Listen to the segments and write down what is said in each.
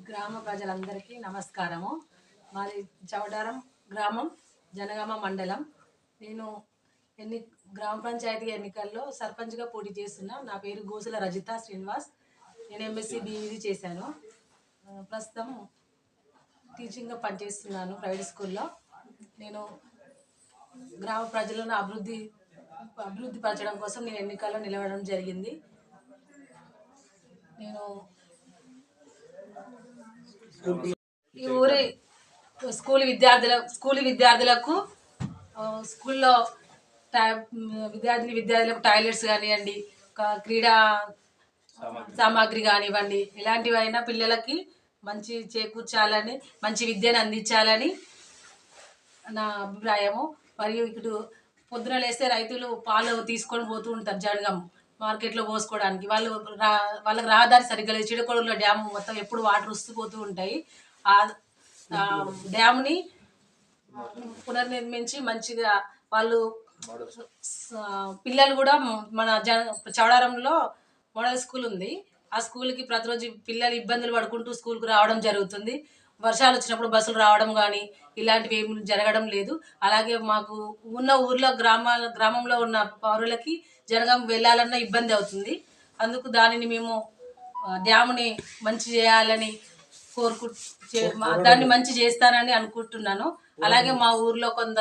గ్రామ ప్రజలందరికీ నమస్కారము. మాది చౌడారం గ్రామం, జనగామ మండలం. నేను గ్రామ పంచాయతీ ఎన్నికల్లో సర్పంచ్గా పోటీ చేస్తున్నా. నా పేరు గోసుల రజిత శ్రీనివాస్. నేను ఎంఎస్సి బీఈడి చేశాను. ప్రస్తుతం టీచింగ్గా పనిచేస్తున్నాను ప్రైవేట్ స్కూల్లో. నేను గ్రామ ప్రజలను అభివృద్ధి పరచడం కోసం నేను ఎన్నికల్లో నిలవడం జరిగింది. నేను ఈ ఊరి స్కూల్ విద్యార్థులకు స్కూల్లో విద్యార్థులకు టాయిలెట్స్ కానివ్వండి, క్రీడా సామాగ్రి కానివ్వండి, ఇలాంటివైనా పిల్లలకి మంచి చేకూర్చాలని, మంచి విద్యను అందించాలని నా అభిప్రాయము. మరియు ఇప్పుడు పొద్దున లేస్తే రైతులు పాలు తీసుకొని పోతూ ఉంటారు జనగం మార్కెట్లో పోసుకోవడానికి. వాళ్ళకి రహదారి సరిగ్గా లేదు. చిడకొడూరులో డ్యామ్ మొత్తం ఎప్పుడు వాటర్ వస్తూ ఉంటాయి. ఆ డ్యామ్ని పునర్నిర్మించి మంచిగా వాళ్ళు పిల్లలు కూడా మన చౌడారంలో మోడల్ స్కూల్ ఉంది. ఆ స్కూల్కి ప్రతిరోజు పిల్లలు ఇబ్బందులు పడుకుంటూ స్కూల్కి రావడం జరుగుతుంది. వర్షాలు వచ్చినప్పుడు బస్సులు రావడం కానీ ఇలాంటివి ఏమి జరగడం లేదు. అలాగే మాకు ఉన్న ఊర్లో గ్రామంలో ఉన్న పౌరులకి జనగాం వెళ్ళాలన్న ఇబ్బంది అవుతుంది. అందుకు దానిని మేము డ్యామ్ని మంచి చేయాలని దాన్ని మంచి చేస్తానని అనుకుంటున్నాను. అలాగే మా ఊర్లో కొంత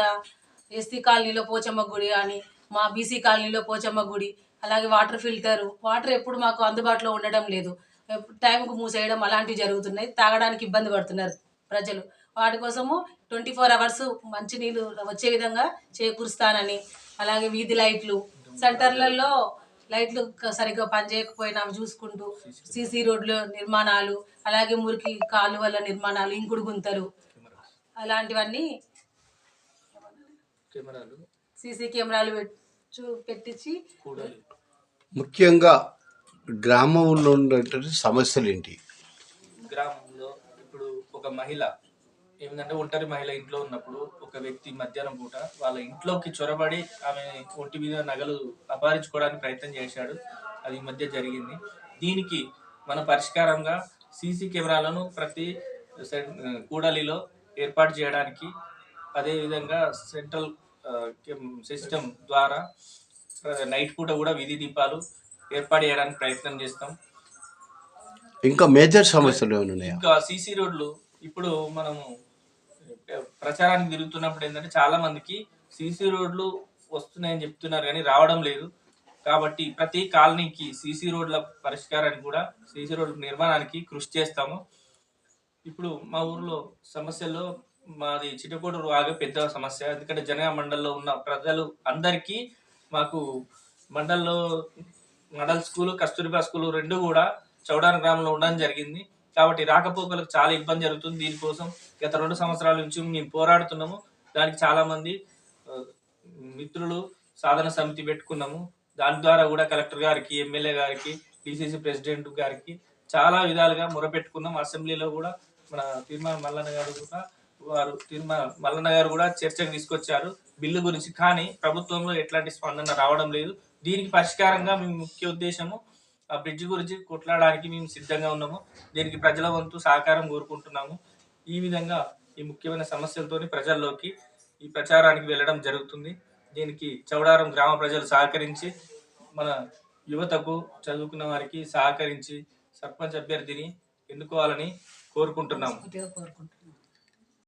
ఎస్సీ కాలనీలో పోచమ్మ గుడి కానీ, మా బీసీ కాలనీలో పోచమ్మ గుడి, అలాగే వాటర్ ఎప్పుడు మాకు అందుబాటులో ఉండడం లేదు. టైంకు మూసేయడం అలాంటివి జరుగుతున్నాయి. తాగడానికి ఇబ్బంది పడుతున్నారు ప్రజలు. వాటి కోసము 24 hours మంచినీళ్ళు వచ్చే విధంగా చేకూరుస్తానని, అలాగే వీధి లైట్లు, సెంటర్లలో లైట్లు సరిగ్గా పనిచేయకపోయినా చూసుకుంటూ, సీసీ రోడ్ల నిర్మాణాలు, అలాగే మురికి కాలువల నిర్మాణాలు, ఇంకుడు గుంతలు, అలాంటివన్నీ సీసీ కెమెరాలు పెట్టించి. ముఖ్యంగా గ్రామంలో ఉన్నటువంటి సమస్యలు ఏంటి? గ్రామంలో ఇప్పుడు ఒక మహిళ ఏమిటంటే, ఒంటరి మహిళ ఇంట్లో ఉన్నప్పుడు ఒక వ్యక్తి మధ్యాహ్నం పూట వాళ్ళ ఇంట్లోకి చొరబడి ఆమె ఒంటి మీద నగలు అపహరించుకోవడానికి ప్రయత్నం చేశాడు. అది ఈ మధ్య జరిగింది. దీనికి మన పరిష్కారంగా సీసీ కెమెరాలను ప్రతి కూడలిలో ఏర్పాటు చేయడానికి, అదేవిధంగా సెంట్రల్ సిస్టమ్ ద్వారా నైట్ పూట కూడా వీధి దీపాలు ఏర్పాటు చేయడానికి ప్రయత్నం చేస్తాం. ఇంకా మేజర్ సమస్యలు ఏమైనా ఉన్నాయా? ఇంకా సీసీ రోడ్లు ఇప్పుడు మనము ప్రచారానికి తిరుగుతున్నప్పుడు ఏంటంటే, చాలా మందికి సీసీ రోడ్లు వస్తున్నాయని చెప్తున్నారు కానీ రావడం లేదు. కాబట్టి ప్రతి కాలనీకి సీసీ రోడ్ల పరిష్కారానికి కూడా, సీసీ రోడ్ల నిర్మాణానికి కృషి చేస్తాము. ఇప్పుడు మా ఊర్లో సమస్యల్లో మాది చిట్టకోడూరు వాగే పెద్ద సమస్య. ఎందుకంటే జనగామ మండలంలో ఉన్న ప్రజలు అందరికీ మాకు మోడల్ స్కూలు, కస్తూరిబా స్కూలు రెండు కూడా చౌడారం గ్రామంలో ఉండడం జరిగింది. కాబట్టి రాకపోకలకు చాలా ఇబ్బంది జరుగుతుంది. దీనికోసం గత 2 సంవత్సరాల నుంచి మేము పోరాడుతున్నాము. దానికి చాలామంది మిత్రులు సాధన సమితి పెట్టుకున్నాము. దాని ద్వారా కూడా కలెక్టర్ గారికి, ఎమ్మెల్యే గారికి, డిసిసి ప్రెసిడెంట్ గారికి చాలా విధాలుగా మొరపెట్టుకున్నాం. అసెంబ్లీలో కూడా మన మల్లన్న గారు కూడా చర్చకు తీసుకొచ్చారు బిల్లు గురించి. కానీ ప్రభుత్వంలో ఎట్లాంటి స్పందన రావడం లేదు. దీనికి పరిష్కారంగా మేము ముఖ్య ఉద్దేశము ఆ బ్రిడ్జ్ గురించి కొట్లాడడానికి మేము సిద్ధంగా ఉన్నాము. దీనికి ప్రజల వంతు సహకారం కోరుకుంటున్నాము. ఈ విధంగా ఈ ముఖ్యమైన సమస్యలతోని ప్రజల్లోకి ఈ ప్రచారానికి వెళ్ళడం జరుగుతుంది. దీనికి చౌడారం గ్రామ ప్రజలు సహకరించి, మన యువతకు, చదువుకున్న వారికి సహకరించి సర్పంచ్ అభ్యర్థిని ఎన్నుకోవాలని కోరుకుంటున్నాము.